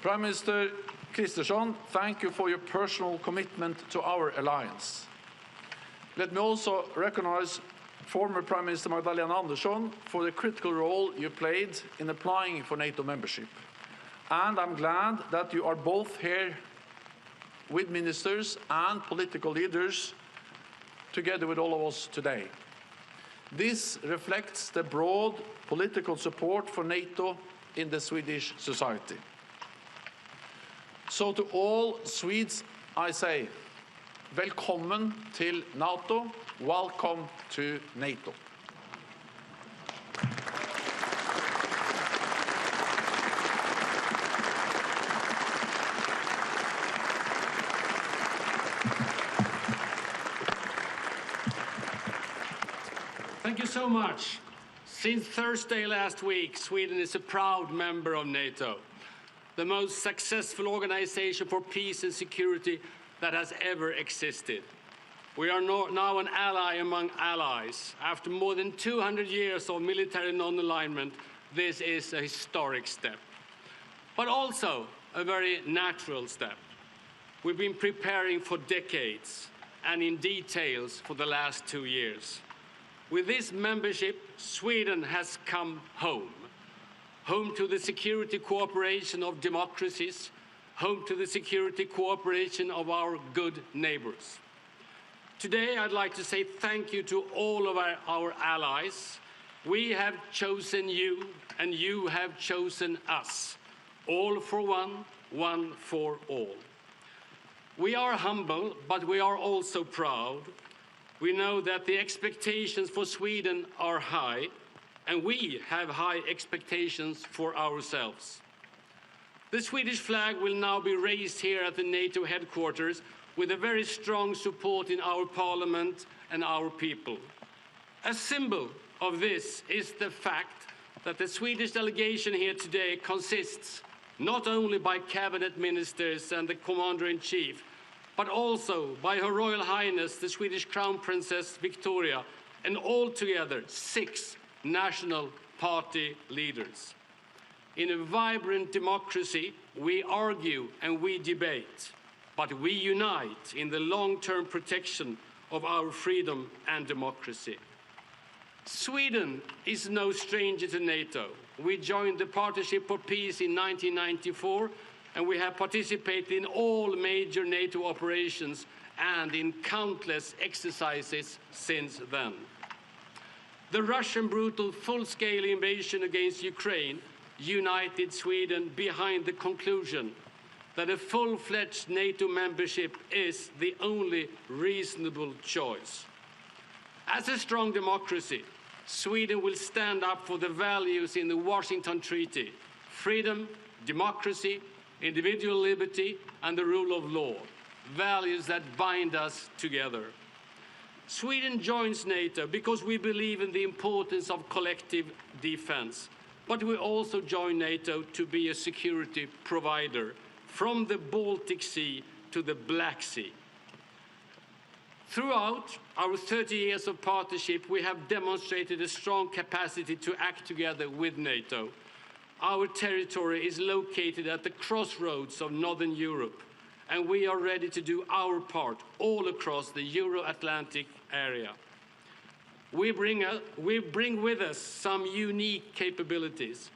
Prime Minister Kristersson, thank you for your personal commitment to our alliance. Let me also recognize former Prime Minister Magdalena Andersson for the critical role you played in applying for NATO membership. And I'm glad that you are both here with ministers and political leaders together with all of us today. This reflects the broad political support for NATO in the Swedish society. So to all Swedes, I say, velkommen til NATO, welcome to NATO. Thank you so much. Since Thursday last week, Sweden is a proud member of NATO, the most successful organization for peace and security that has ever existed. We are now an ally among allies. After more than 200 years of military non-alignment, this is a historic step, but also a very natural step. We've been preparing for decades and in details for the last 2 years. With this membership, Sweden has come home. Home to the security cooperation of democracies, home to the security cooperation of our good neighbors. Today, I'd like to say thank you to all of our allies. We have chosen you, and you have chosen us. All for one, one for all. We are humble, but we are also proud. We know that the expectations for Sweden are high, and we have high expectations for ourselves. The Swedish flag will now be raised here at the NATO headquarters with a very strong support in our parliament and our people. A symbol of this is the fact that the Swedish delegation here today consists not only by cabinet ministers and the commander-in-chief, but also by Her Royal Highness, the Swedish Crown Princess Victoria, and altogether 6 national party leaders. In a vibrant democracy, we argue and we debate, but we unite in the long-term protection of our freedom and democracy. Sweden is no stranger to NATO. We joined the Partnership for Peace in 1994, and we have participated in all major NATO operations and in countless exercises since then. The Russian brutal full-scale invasion against Ukraine united Sweden behind the conclusion that a full-fledged NATO membership is the only reasonable choice. As a strong democracy, Sweden will stand up for the values in the Washington Treaty: freedom, democracy, individual liberty, and the rule of law, values that bind us together. Sweden joins NATO because we believe in the importance of collective defense, but we also join NATO to be a security provider from the Baltic Sea to the Black Sea. Throughout our 30 years of partnership, we have demonstrated a strong capacity to act together with NATO. Our territory is located at the crossroads of Northern Europe, and we are ready to do our part all across the Euro-Atlantic area. We bring with us some unique capabilities.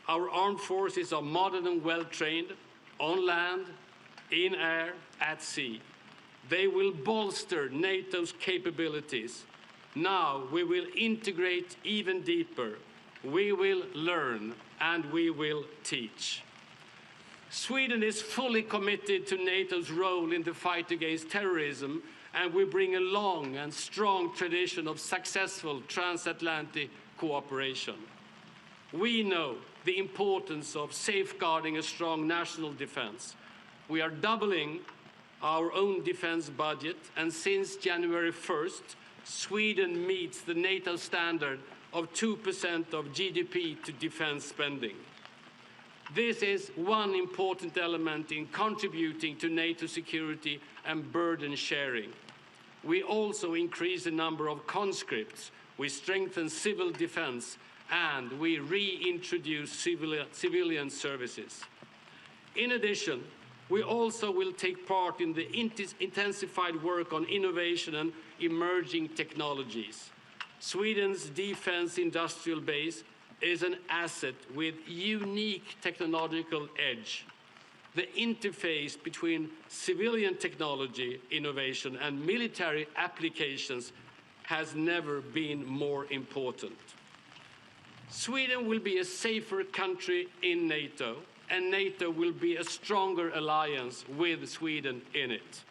Our armed forces are modern and well-trained, on land, in air, at sea. They will bolster NATO's capabilities. Now we will integrate even deeper. We will learn and we will teach. Sweden is fully committed to NATO's role in the fight against terrorism, and we bring a long and strong tradition of successful transatlantic cooperation. We know the importance of safeguarding a strong national defense. We are doubling our own defense budget, and since January 1st, Sweden meets the NATO standard of 2% of GDP to defense spending. This is one important element in contributing to NATO security and burden sharing. We also increase the number of conscripts, we strengthen civil defense, and we reintroduce civilian services. In addition, we also will take part in the intensified work on innovation and emerging technologies. Sweden's defense industrial base is an asset with unique technological edge. The interface between civilian technology innovation and military applications has never been more important. Sweden will be a safer country in NATO, and NATO will be a stronger alliance with Sweden in it.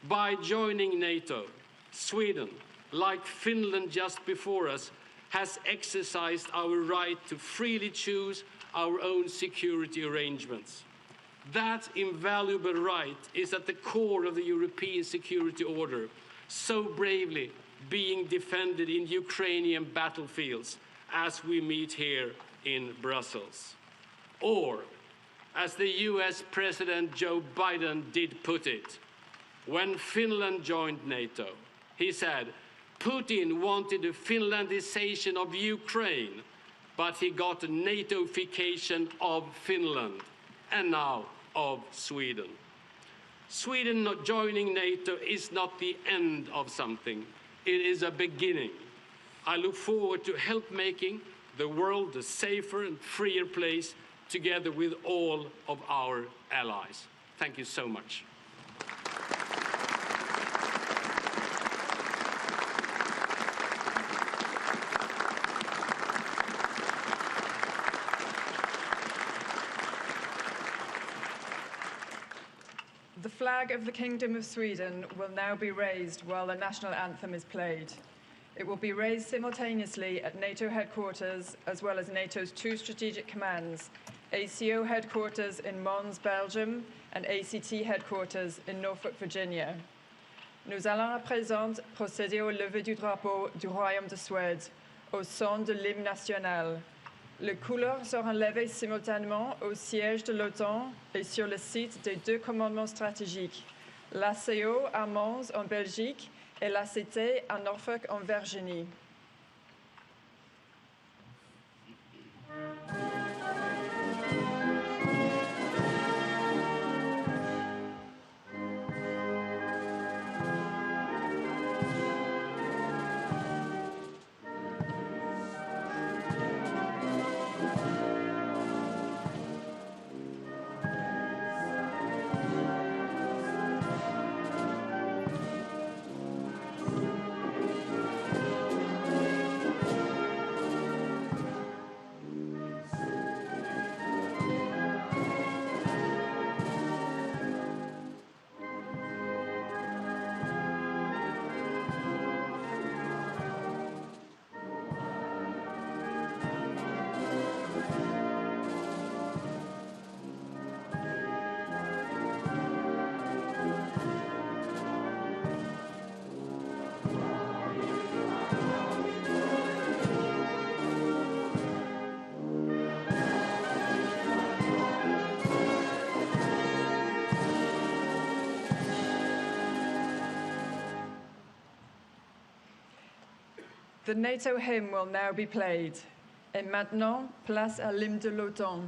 By joining NATO, Sweden, like Finland just before us, has exercised our right to freely choose our own security arrangements. That invaluable right is at the core of the European security order, so bravely being defended in Ukrainian battlefields as we meet here in Brussels. Or, as the US President Joe Biden did put it, when Finland joined NATO, he said, Putin wanted a Finlandization of Ukraine, but he got a NATOification of Finland, and now of Sweden. Sweden not joining NATO is not the end of something, it is a beginning. I look forward to help making the world a safer and freer place together with all of our allies. Thank you so much. The flag of the Kingdom of Sweden will now be raised while the national anthem is played. It will be raised simultaneously at NATO headquarters, as well as NATO's two strategic commands, ACO headquarters in Mons, Belgium, and ACT headquarters in Norfolk, Virginia. Nous allons à présent procéder au lever du drapeau du Royaume de Suède, au son de l'hymne national. Les couleurs seront levées simultanément au siège de l'OTAN et sur le site des deux commandements stratégiques, l'ACO à Mons en Belgique et l'ACT à Norfolk en Virginie. The NATO hymn will now be played. Et maintenant, place à l'hymne de l'OTAN.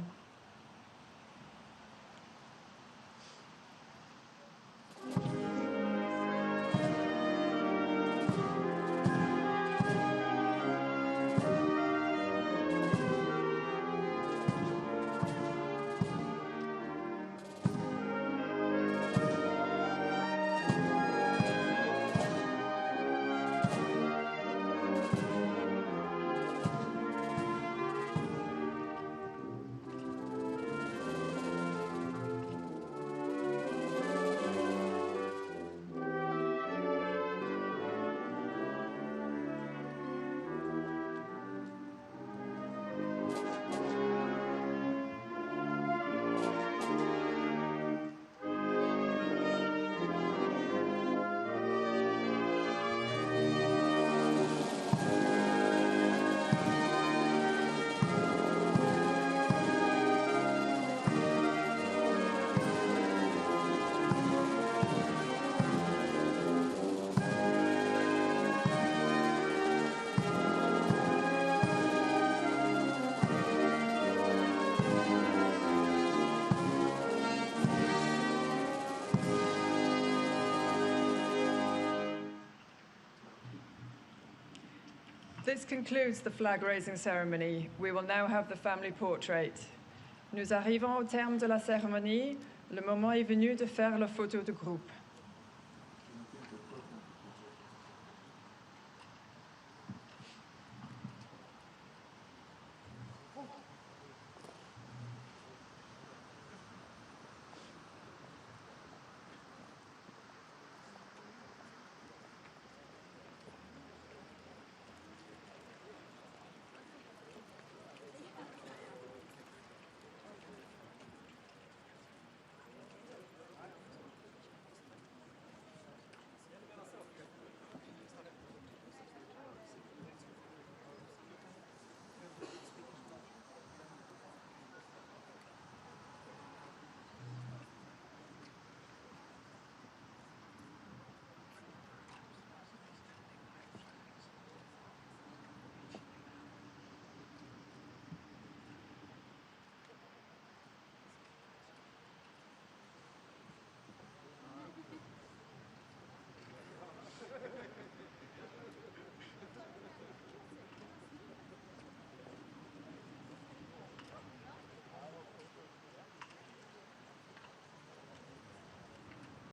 This concludes the flag-raising ceremony. We will now have the family portrait. Nous arrivons au terme de la cérémonie. Le moment est venu de faire la photo de groupe.